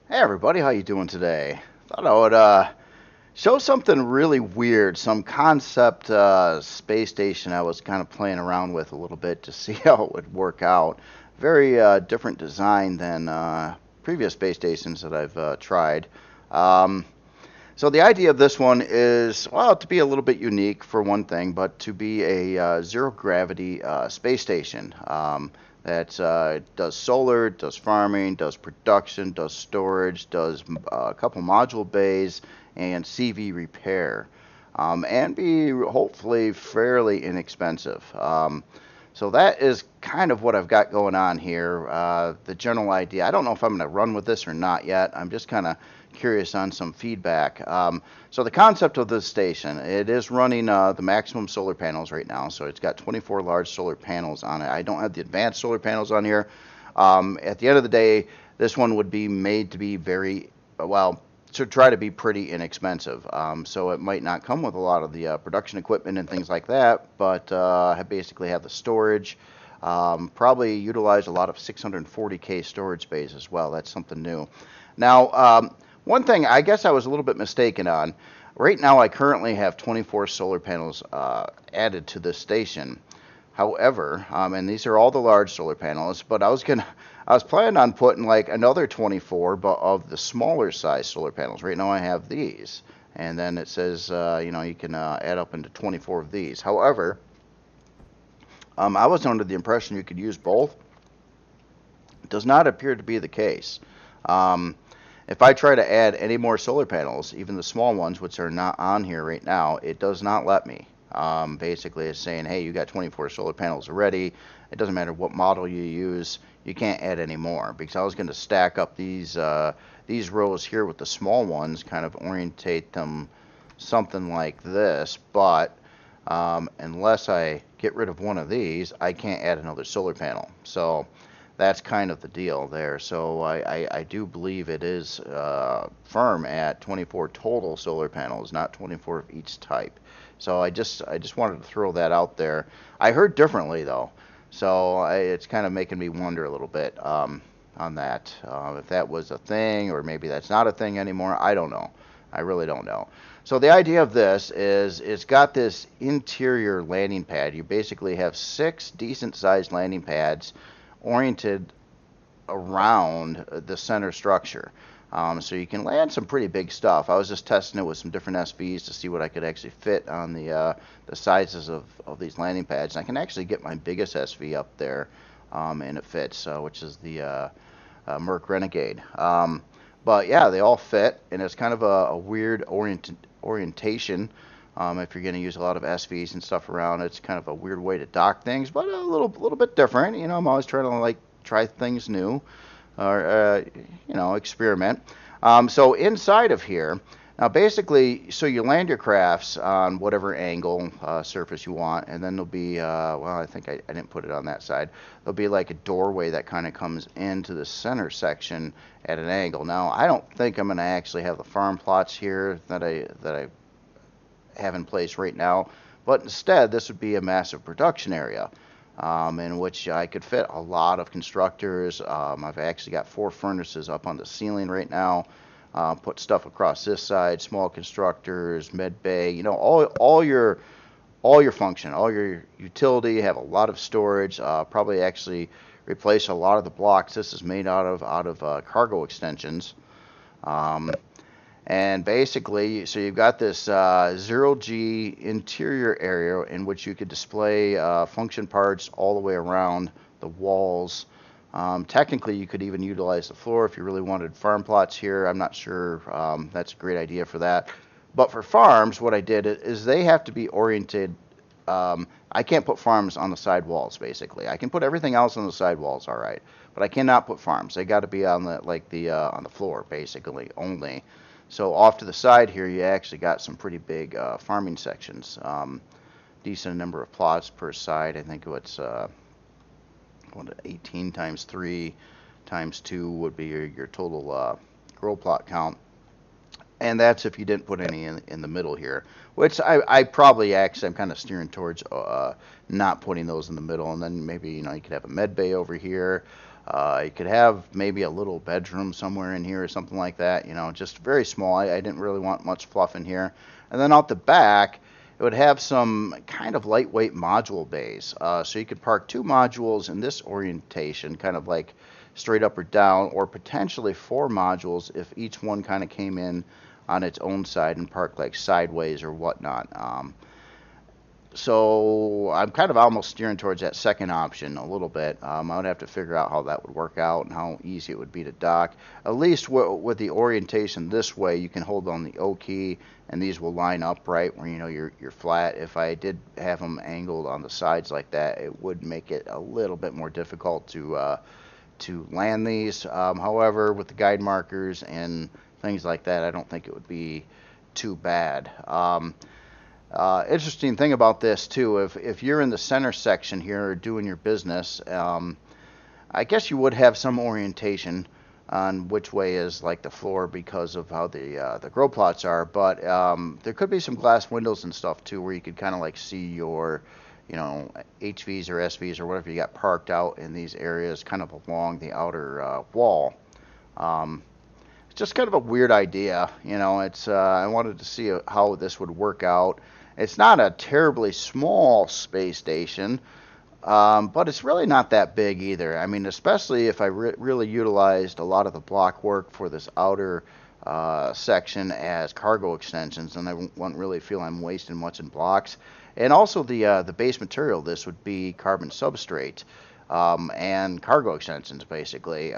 Hey everybody, how you doing today? Thought I would show something really weird, some concept space station I was kind of playing around with a little bit to see how it would work out. Very different design than previous space stations that I've tried. Um, so the idea of this one is, well, to be a little bit unique for one thing, but to be a zero gravity space station that does solar, does farming, does production, does storage, does a couple module bays, and CV repair, and be hopefully fairly inexpensive. So that is kind of what I've got going on here. The general idea. I don't know if I'm going to run with this or not yet. I'm just kind of curious on some feedback. So the concept of this station, it is running the maximum solar panels right now. So it's got 24 large solar panels on it. I don't have the advanced solar panels on here. At the end of the day, this one would be made to be very well to try to be pretty inexpensive. So it might not come with a lot of the production equipment and things like that, but basically have the storage. Probably utilize a lot of 640K storage space as well. That's something new. Now, one thing I guess I was a little bit mistaken on. Right now, I currently have 24 solar panels added to this station. However, and these are all the large solar panels, but I was planning on putting like another 24, but of the smaller size solar panels. Right now, I have these, and then it says, you can add up into 24 of these. However, I was under the impression you could use both. It does not appear to be the case. Um, if I try to add any more solar panels, even the small ones, which are not on here right now, it does not let me. Basically, it's saying, hey, you got 24 solar panels already. It doesn't matter what model you use, you can't add any more. Because I was going to stack up these rows here with the small ones, kind of orientate them something like this. But unless I get rid of one of these, I can't add another solar panel. So that's kind of the deal there. So I do believe it is firm at 24 total solar panels, not 24 of each type. So I just wanted to throw that out there. I heard differently though, so it's kind of making me wonder a little bit on that. If that was a thing, or maybe that's not a thing anymore. I don't know. I really don't know. So the idea of this is it's got this interior landing pad. You basically have six decent sized landing pads oriented around the center structure. So you can land some pretty big stuff. I was just testing it with some different SVs to see what I could actually fit on the sizes of these landing pads. And I can actually get my biggest SV up there, and it fits, which is the Merc Renegade. But yeah, they all fit, and it's kind of a weird orientation. If you're going to use a lot of SVs and stuff around, it's kind of a weird way to dock things, but a little bit different. I'm always trying to like try things new, or experiment. So inside of here, now basically, so you land your crafts on whatever angle surface you want, and then there'll be I think I didn't put it on that side. There'll be like a doorway that kind of comes into the center section at an angle. Now I don't think I'm going to actually have the farm plots here that I have in place right now, but instead this would be a massive production area, in which I could fit a lot of constructors. I've actually got 4 furnaces up on the ceiling right now. Put stuff across this side, small constructors, med bay, all your function, all your utility. Have a lot of storage. Probably actually replace a lot of the blocks this is made out of cargo extensions. Um, and basically, so you've got this zero G interior area in which you could display function parts all the way around the walls. Technically, you could even utilize the floor if you really wanted farm plots here. I'm not sure that's a great idea for that. But for farms, what I did is they have to be oriented. I can't put farms on the side walls. Basically, I can put everything else on the side walls, all right, but I cannot put farms. They got to be on the on the floor, basically only. So off to the side here, you actually got some pretty big farming sections. Decent number of plots per side. I think it's 18 times 3 times 2 would be your total grow plot count. And that's if you didn't put any in the middle here, which I probably actually I'm kind of steering towards not putting those in the middle. And then maybe you could have a med bay over here. You could have maybe a little bedroom somewhere in here or something like that, just very small. I didn't really want much fluff in here. And then out the back, it would have some kind of lightweight module bays. So you could park 2 modules in this orientation, kind of like straight up or down, or potentially 4 modules if each one kind of came in on its own side and parked like sideways or whatnot. So I'm kind of almost steering towards that second option a little bit. I would have to figure out how that would work out and how easy it would be to dock. At least with the orientation this way, you can hold on the O key, and these will line up right where you're flat. If I did have them angled on the sides like that, it would make it a little bit more difficult to land these. However, with the guide markers and things like that, I don't think it would be too bad. Interesting thing about this too, if you're in the center section here doing your business, I guess you would have some orientation on which way is like the floor because of how the grow plots are, but there could be some glass windows and stuff too where you could kind of like see your HVs or SVs or whatever you got parked out in these areas kind of along the outer wall. It's just kind of a weird idea, it's I wanted to see how this would work out. It's not a terribly small space station, but it's really not that big either. I mean, especially if I really utilized a lot of the block work for this outer section as cargo extensions, and I wouldn't really feel I'm wasting much in blocks. And also the base material, this would be carbon substrate and cargo extensions, basically.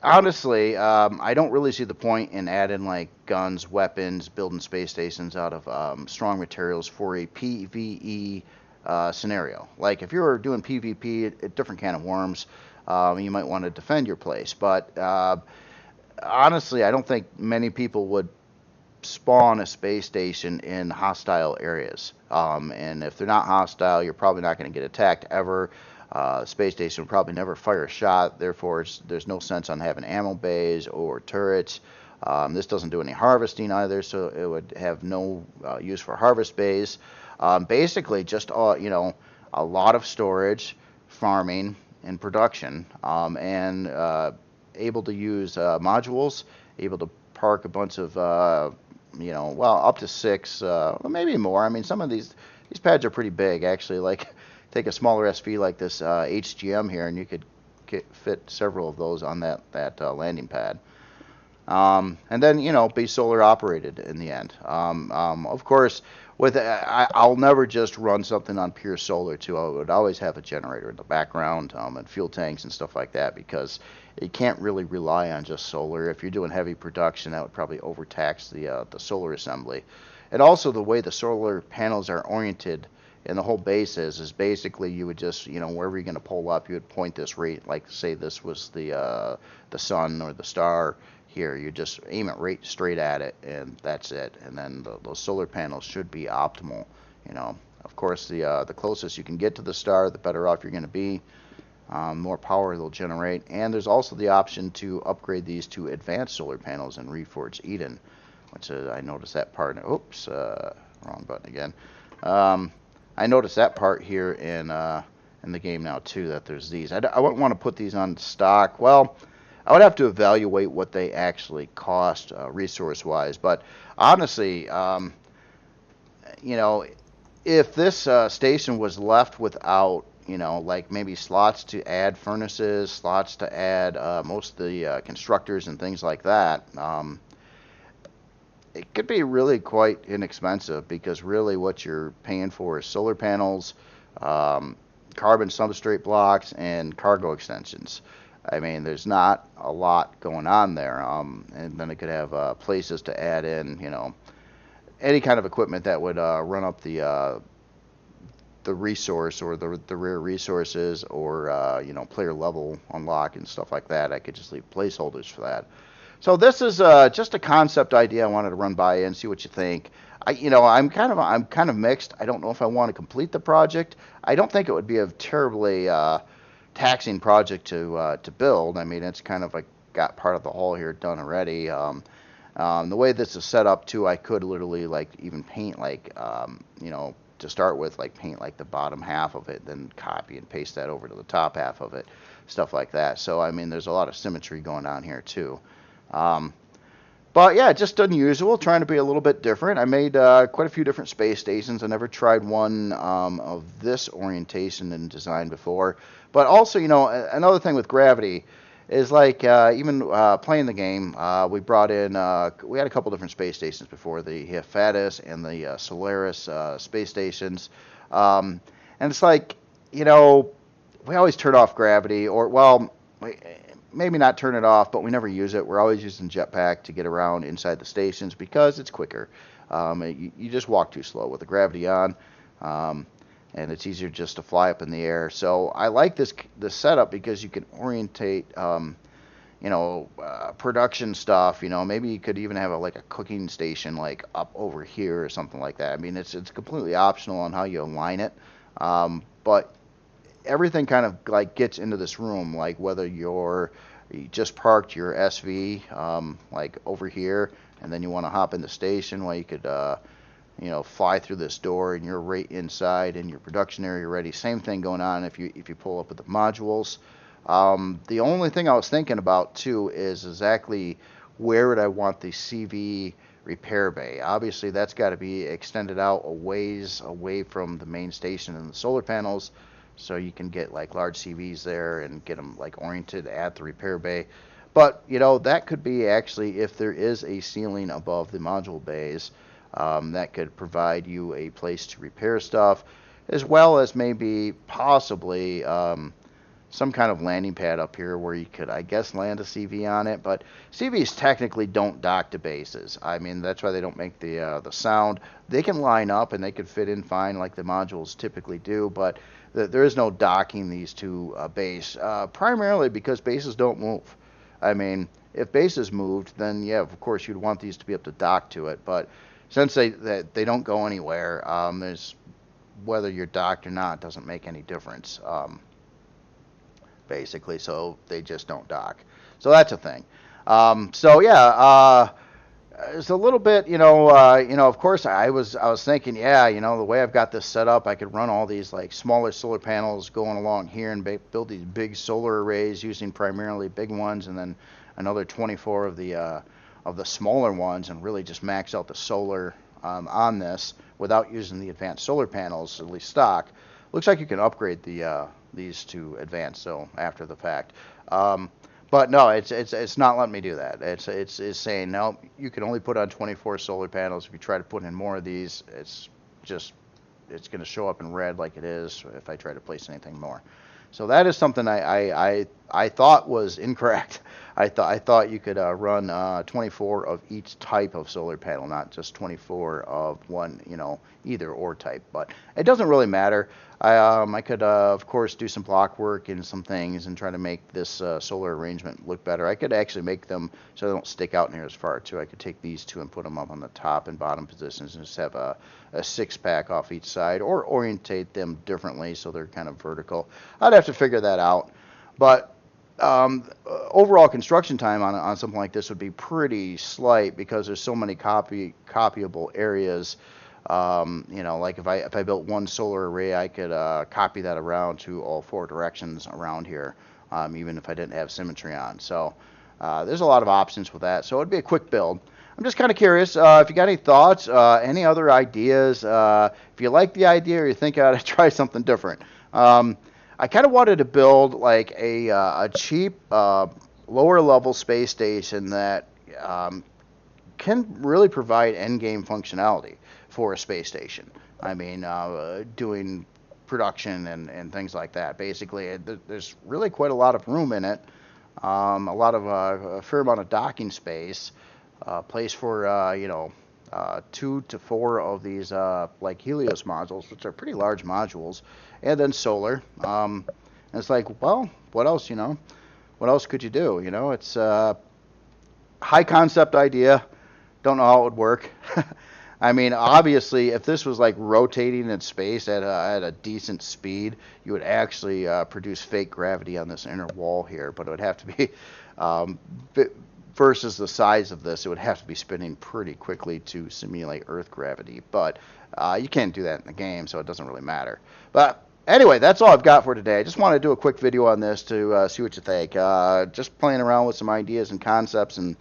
Honestly, I don't really see the point in adding like guns, weapons, building space stations out of strong materials for a PvE scenario. Like if you're doing PvP, a different can of worms, you might want to defend your place. But honestly, I don't think many people would spawn a space station in hostile areas. And if they're not hostile, you're probably not going to get attacked ever. Space station will probably never fire a shot, therefore there's no sense on having ammo bays or turrets. This doesn't do any harvesting either, so it would have no use for harvest bays. Basically, just a lot of storage, farming, and production, and able to use modules, able to park a bunch of up to 6, maybe more. I mean, some of these pads are pretty big, actually. Like, take a smaller SV like this HGM here, and you could fit several of those on that landing pad. And then, be solar operated in the end. Of course, I'll never just run something on pure solar too. I would always have a generator in the background and fuel tanks and stuff like that, because you can't really rely on just solar. If you're doing heavy production, that would probably overtax the solar assembly. And also the way the solar panels are oriented and the whole base is basically you would just, wherever you're going to pull up, you would point this right, like say this was the sun or the star here. You just aim it right straight at it, and that's it. And then those solar panels should be optimal. Of course, the closest you can get to the star, the better off you're going to be. More power they'll generate. And there's also the option to upgrade these to advanced solar panels in Reforged Eden, which I noticed that part. Oops, wrong button again. I noticed that part here in the game now too, that there's these. I wouldn't want to put these on stock. Well, I would have to evaluate what they actually cost resource-wise. But honestly, if this station was left without, like maybe slots to add furnaces, slots to add most of the constructors and things like that, it could be really quite inexpensive, because really what you're paying for is solar panels, carbon substrate blocks, and cargo extensions. I mean, there's not a lot going on there. And then it could have places to add in, any kind of equipment that would run up the resource or the rare resources, or player level unlock and stuff like that. I could just leave placeholders for that. So this is just a concept idea I wanted to run by you and see what you think. I'm kind of mixed. I don't know if I want to complete the project. I don't think it would be a terribly taxing project to build. I mean, it's kind of like got part of the hull here done already. The way this is set up too, I could literally like even paint like to start with, like paint like the bottom half of it, then copy and paste that over to the top half of it. stuff like that. So I mean, there's a lot of symmetry going on here too. Um, but yeah, just unusual, trying to be a little bit different. I made quite a few different space stations. I never tried one of this orientation and design before. But also, another thing with gravity is like even playing the game, we brought in, we had a couple different space stations before, the Hephaestus and the Solaris space stations. And it's like, you know, we always turn off gravity, or, well, maybe not turn it off, but we never use it. We're always using jetpack to get around inside the stations because it's quicker. You just walk too slow with the gravity on, and it's easier just to fly up in the air. So I like this setup because you can orientate, production stuff. Maybe you could even have like a cooking station like up over here or something like that. I mean, it's completely optional on how you align it, but everything kind of like gets into this room, like whether you just parked your SV like over here, and then you want to hop in the station, well, you could fly through this door and you're right inside in your production area ready. Same thing going on if you pull up with the modules. The only thing I was thinking about too is exactly where would I want the CV repair bay. Obviously that's got to be extended out a ways away from the main station and the solar panels, so you can get like large CVs there and get them like oriented at the repair bay. But that could be actually, if there is a ceiling above the module bays, that could provide you a place to repair stuff, as well as maybe possibly some kind of landing pad up here where you could, I guess, land a CV on it. But CVs technically don't dock to bases. I mean, that's why they don't make the sound. They can line up and they could fit in fine like the modules typically do, but there is no docking these two bases, primarily because bases don't move. I mean, if bases moved, then yeah, of course you'd want these to be able to dock to it. But since they don't go anywhere, there's, whether you're docked or not doesn't make any difference. Basically, so they just don't dock. So that's a thing. So yeah, it's a little bit, of course I was thinking, yeah, the way I've got this set up, I could run all these like smaller solar panels going along here and build these big solar arrays using primarily big ones, and then another 24 of the smaller ones, and really just max out the solar on this without using the advanced solar panels, at least stock. Looks like you can upgrade these to advanced, so after the fact. But no, it's not letting me do that. It's saying no, you can only put on 24 solar panels. If you try to put in more of these, it's going to show up in red like it is if I try to place anything more. So that is something I thought was incorrect. I thought you could run 24 of each type of solar panel, not just 24 of one, either or type. But it doesn't really matter. I could, of course, do some block work and some things and try to make this solar arrangement look better. I could actually make them so they don't stick out near as far, too. I could take these two and put them up on the top and bottom positions and just have a six-pack off each side, or orientate them differently so they're kind of vertical. I'd have to figure that out. But overall construction time on something like this would be pretty slight because there's so many copyable areas. Like if I built one solar array, I could copy that around to all four directions around here, even if I didn't have symmetry on. So there's a lot of options with that. So it'd be a quick build. I'm just kind of curious if you got any thoughts, any other ideas. If you like the idea or you think I ought to try something different. I kind of wanted to build like a cheap, lower level space station that can really provide end game functionality for a space station. I mean, doing production and things like that. Basically, there's really quite a lot of room in it. A fair amount of docking space. Place for 2 to 4 of these like Helios modules, which are pretty large modules, and then solar. And it's like, well, what else? What else could you do? It's a high concept idea. Don't know how it would work. I mean, obviously, if this was like rotating in space at a decent speed, you would actually produce fake gravity on this inner wall here, but it would have to be versus the size of this, it would have to be spinning pretty quickly to simulate Earth gravity. But you can't do that in the game, so it doesn't really matter. But Anyway, that's all I've got for today. I just want to do a quick video on this to see what you think. Just playing around with some ideas and concepts and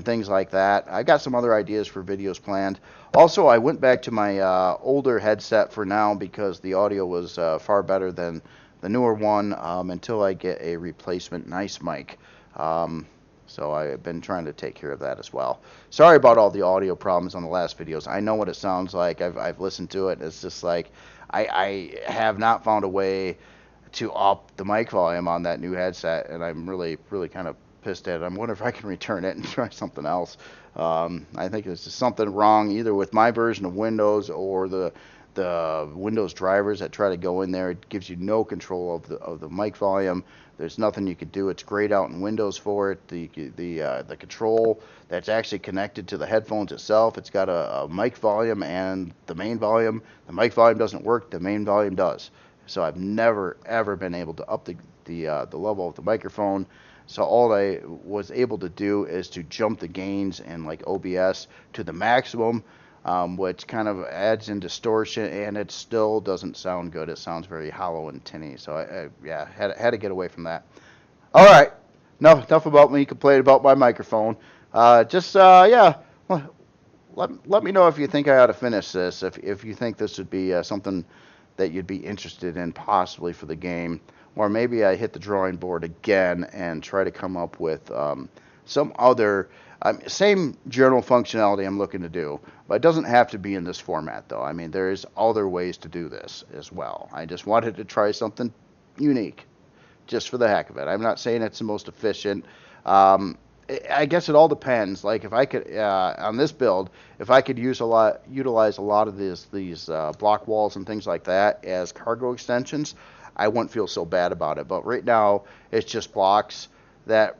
things like that. I got some other ideas for videos planned. Also, I went back to my older headset for now because the audio was far better than the newer one until I get a replacement nice mic. So I've been trying to take care of that as well. Sorry about all the audio problems on the last videos. I know what it sounds like. I've listened to it. It's just like I have not found a way to up the mic volume on that new headset, and I'm really kind of pissed at it. I wonder if I can return it and try something else. I think there's just something wrong either with my version of Windows or the Windows drivers that try to go in there. It gives you no control of the mic volume. There's nothing you could do. It's grayed out in Windows for it. The control that's actually connected to the headphones itself. It's got a mic volume and the main volume. The mic volume doesn't work. The main volume does. So I've never ever been able to up the level of the microphone. So all I was able to do is to jump the gains in like OBS to the maximum. Which kind of adds in distortion, and it still doesn't sound good. It sounds very hollow and tinny. So yeah, had to get away from that. All right, enough about me complaining about my microphone. Yeah, let me know if you think I ought to finish this. If you think this would be something that you'd be interested in possibly for the game, or maybe I hit the drawing board again and try to come up with some other. Same general functionality I'm looking to do, but it doesn't have to be in this format, though. I mean, there's other ways to do this as well. I just wanted to try something unique, just for the heck of it. I'm not saying it's the most efficient. I guess it all depends. Like if I could, on this build, if I could utilize a lot of these block walls and things like that as cargo extensions, I wouldn't feel so bad about it. But right now, it's just blocks that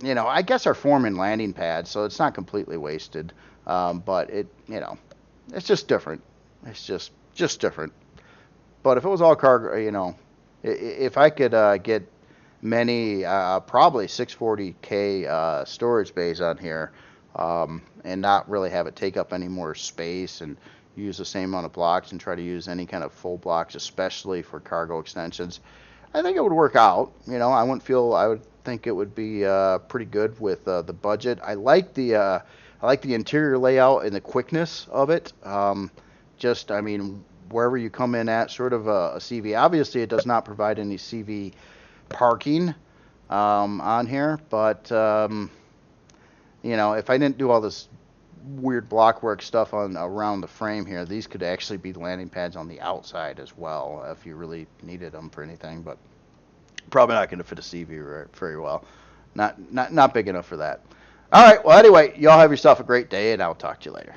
I guess are forming landing pads, so it's not completely wasted. But it's just different. It's just different. But if it was all cargo, if I could get many, probably 640K storage bays on here, and not really have it take up any more space and use the same amount of blocks and try to use any kind of full blocks, especially for cargo extensions, I think it would work out. I would think it would be pretty good with the budget. I like the interior layout and the quickness of it. I mean, wherever you come in at, sort of a CV. Obviously, it does not provide any CV parking on here, but if I didn't do all this weird blockwork stuff around the frame here, these could actually be landing pads on the outside as well if you really needed them for anything, but probably not going to fit a CV very well. Not big enough for that. All right, well, anyway, y'all have yourself a great day, and I'll talk to you later.